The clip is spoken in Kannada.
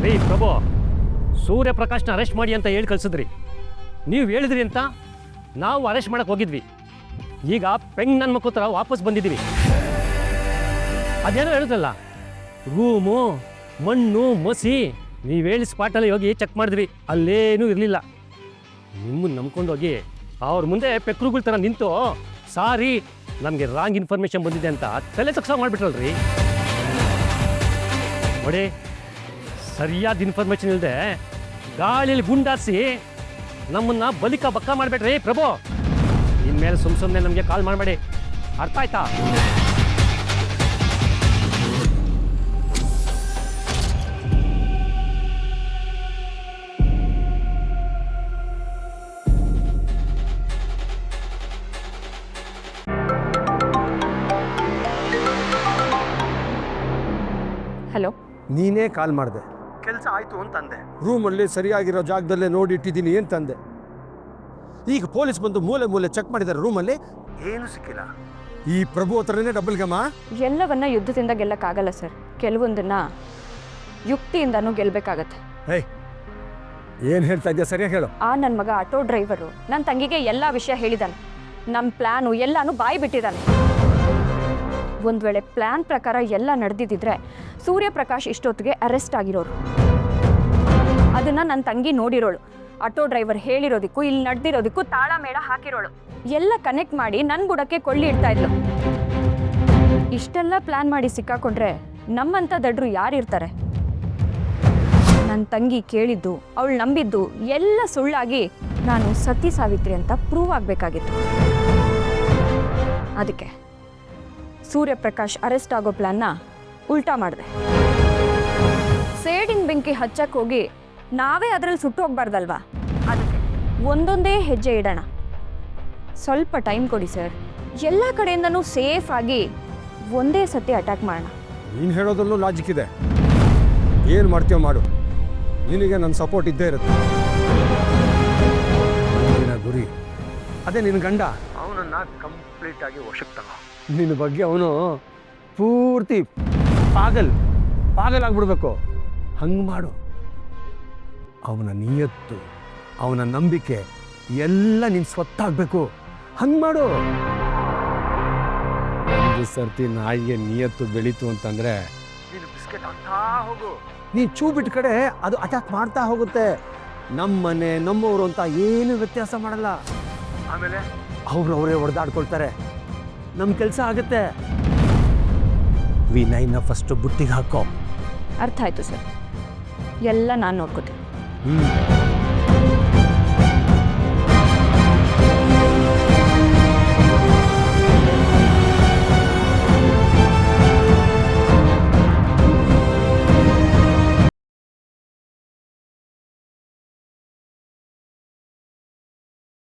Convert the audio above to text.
ರೀ ಪ್ರಭು, ಸೂರ್ಯಪ್ರಕಾಶ್ನ ಅರೆಸ್ಟ್ ಮಾಡಿ ಅಂತ ಹೇಳಿ ಕಳ್ಸಿದ್ರಿ. ನೀವು ಹೇಳಿದ್ರಿ ಅಂತ ನಾವು ಅರೆಸ್ಟ್ ಮಾಡಕ್ಕೆ ಹೋಗಿದ್ವಿ. ಈಗ ಪೆಂಗ್ ನನ್ನ ಮಕ್ಕಳ ಥರ ವಾಪಸ್ ಬಂದಿದ್ದೀವಿ. ಅದೇನೋ ಹೇಳಿದ್ರಲ್ಲ, ರೂಮು ಮಣ್ಣು ಮಸಿ, ನೀವು ಹೇಳಿ ಸ್ಪಾಟಲ್ಲಿ ಹೋಗಿ ಚೆಕ್ ಮಾಡಿದ್ವಿ, ಅಲ್ಲೇನೂ ಇರಲಿಲ್ಲ. ನಿಮ್ಮನ್ನು ನಂಬ್ಕೊಂಡು ಹೋಗಿ ಅವ್ರ ಮುಂದೆ ಪೆಕ್ರುಗಳ ಥರ ನಿಂತು ಸಾರಿ ನಮಗೆ ರಾಂಗ್ ಇನ್ಫಾರ್ಮೇಷನ್ ಬಂದಿದೆ ಅಂತ ತಲೆ ತಕ್ಷ ಮಾಡಿಬಿಟ್ರಲ್ರಿ. ನೋಡಿ, ಸರಿಯಾದ ಇನ್ಫಾರ್ಮೇಷನ್ ಇಲ್ಲದೆ ಗಾಳಿಯಲ್ಲಿ ಗುಂಡಾರಿಸಿ ನಮ್ಮನ್ನು ಬಲಿಕ ಬಕ್ಕ ಮಾಡಿಬಿಟ್ರಿ ಪ್ರಭು. ಇನ್ಮೇಲೆ ಸುಮ್ಮನೆ ನಮಗೆ ಕಾಲ್ ಮಾಡಬೇಡಿ, ಅರ್ಥ ಆಯ್ತಾ? ಹಲೋ, ನೀನೇ ಕಾಲ್ ಮಾಡಿದೆ. ಕೆಲಸ ಆಯಿತು ಅಂತಂದೆ. ರೂಮಲ್ಲಿ ಸರಿಯಾಗಿರೋ ಜಾಗದಲ್ಲೇ ನೋಡಿ ಇಟ್ಟಿದ್ದೀನಿ ಅಂತಂದೆ. ಈಗ ಪೊಲೀಸ್ ಬಂದು ಮೂಲೆ ಮೂಲೆ ಚೆಕ್ ಮಾಡಿದ್ದಾರೆ, ರೂಮಲ್ಲಿ ಏನು ಸಿಕ್ಕಿಲ್ಲ. ಈ ಪ್ರಭು ಹತ್ರನೇ ಡಬಲ್ ಗಮ. ಎಲ್ಲವನ್ನ ಯುದ್ಧದಿಂದ ಗೆಲ್ಲಕ್ಕಾಗಲ್ಲ ಸರ್, ಕೆಲವೊಂದನ್ನ ಯುಕ್ತಿಯಿಂದನೂ ಗೆಲ್ಲಬೇಕಾಗತ್ತೆ. ಹೇ, ಏನು ಹೇಳ್ತಾ ಇದೆಯಾ ಸರಿಯಾಗಿ ಹೇಳು. ನನ್ನ ಮಗ ಆಟೋ ಡ್ರೈವರು ನನ್ನ ತಂಗಿಗೆ ಎಲ್ಲ ವಿಷಯ ಹೇಳಿದ್ದಾನೆ. ನಮ್ಮ ಪ್ಲ್ಯಾನು ಎಲ್ಲಾನು ಬಾಯಿ ಬಿಟ್ಟಿದ್ದಾನೆ. ಒಂದು ವೇಳೆ ಪ್ಲ್ಯಾನ್ ಪ್ರಕಾರ ಎಲ್ಲ ನಡೆದಿದ್ದಿದ್ರೆ ಸೂರ್ಯಪ್ರಕಾಶ್ ಇಷ್ಟೊತ್ತಿಗೆ ಅರೆಸ್ಟ್ ಆಗಿರೋರು. ಅದನ್ನು ನನ್ನ ತಂಗಿ ನೋಡಿರೋಳು. ಆಟೋ ಡ್ರೈವರ್ ಹೇಳಿರೋದಕ್ಕೂ ಇಲ್ಲಿ ನಡೆದಿರೋದಕ್ಕೂ ತಾಳ ಮೇಳ ಹಾಕಿರೋಳು. ಎಲ್ಲ ಕನೆಕ್ಟ್ ಮಾಡಿ ನನ್ನ ಬುಡಕ್ಕೆ ಕೊಳ್ಳಿ ಇಡ್ತಾ ಇದ್ಲು. ಇಷ್ಟೆಲ್ಲ ಪ್ಲ್ಯಾನ್ ಮಾಡಿ ಸಿಕ್ಕಾಕೊಂಡ್ರೆ ನಮ್ಮಂಥ ದಡ್ರು ಯಾರಿರ್ತಾರೆ? ನನ್ನ ತಂಗಿ ಕೇಳಿದ್ದು, ಅವಳು ನಂಬಿದ್ದು ಎಲ್ಲ ಸುಳ್ಳಾಗಿ ನಾನು ಸತಿ ಸಾವಿತ್ರಿ ಅಂತ ಪ್ರೂವ್ ಆಗಬೇಕಾಗಿತ್ತು. ಅದಕ್ಕೆ ಸೂರ್ಯಪ್ರಕಾಶ್ ಅರೆಸ್ಟ್ ಆಗೋ ಪ್ಲ್ಯಾನ್ನ ಉಲ್ಟಾ ಮಾಡಿದೆ. ಸೇಡಿನ ಬೆಂಕಿ ಹಚ್ಚಕ್ಕೆ ಹೋಗಿ ನಾವೇ ಅದರಲ್ಲಿ ಸುಟ್ಟು ಹೋಗ್ಬಾರ್ದಲ್ವಾ? ಅದಕ್ಕೆ ಒಂದೊಂದೇ ಹೆಜ್ಜೆ ಇಡೋಣ. ಸ್ವಲ್ಪ ಟೈಮ್ ಕೊಡಿ ಸರ್, ಎಲ್ಲ ಕಡೆಯಿಂದನೂ ಸೇಫ್ ಆಗಿ ಒಂದೇ ಸತಿ ಅಟ್ಯಾಕ್ ಮಾಡೋಣ. ನೀನು ಹೇಳೋದ್ರಲ್ಲೂ ಲಾಜಿಕ್ ಇದೆ. ಏನು ಮಾಡ್ತೀಯೋ ಮಾಡು, ನಿನಗೆ ನನ್ನ ಸಪೋರ್ಟ್ ಇದ್ದೇ ಇರುತ್ತೆ. ನಿನ್ನ ಗುರಿ ಅದೇ, ನಿನ್ನ ಗಂಡ ಅವನನ್ನು ಕಂಪ್ಲೀಟಾಗಿ ವಶಕ್ಕೆ ತಗೋ. ನಿನ್ನ ಬಗ್ಗೆ ಅವನು ಪೂರ್ತಿ ಪಾಗಲಾಗ್ಬಿಡ್ಬೇಕು. ಹಂಗೆ ಮಾಡು. ಅವನ ನಿಯತ್ತು, ಅವನ ನಂಬಿಕೆ ಎಲ್ಲ ನಿನ್ನ ಸ್ವತ್ತಾಗಬೇಕು. ಹಂಗೆ ಮಾಡು. ಒಂದು ಸರ್ತಿ ನಾಯಿಗೆ ನಿಯತ್ತು ಬೆಳೀತು ಅಂತಂದರೆ ನೀನು ಬಿಸ್ಕೆಟ್ ಆಗ್ತಾ ಹೋಗು. ನೀನು ಚೂ ಬಿಟ್ಟ ಕಡೆ ಅದು ಅಟ್ಯಾಕ್ ಮಾಡ್ತಾ ಹೋಗುತ್ತೆ. ನಮ್ಮನೆ ನಮ್ಮವರು ಅಂತ ಏನು ವ್ಯತ್ಯಾಸ ಮಾಡಲ್ಲ. ಆಮೇಲೆ ಅವರವರೇ ಹೊಡೆದಾಡ್ಕೊಳ್ತಾರೆ. ನಮ್ಮ ಕೆಲಸ ಆಗುತ್ತೆ. ವಿನಯ್ನ ಫಸ್ಟು ಬುಟ್ಟಿಗೆ ಹಾಕೋ. ಅರ್ಥ ಆಯಿತು ಸರ್, ಎಲ್ಲ ನಾನು ನೋಡ್ಕೋತೀನಿ.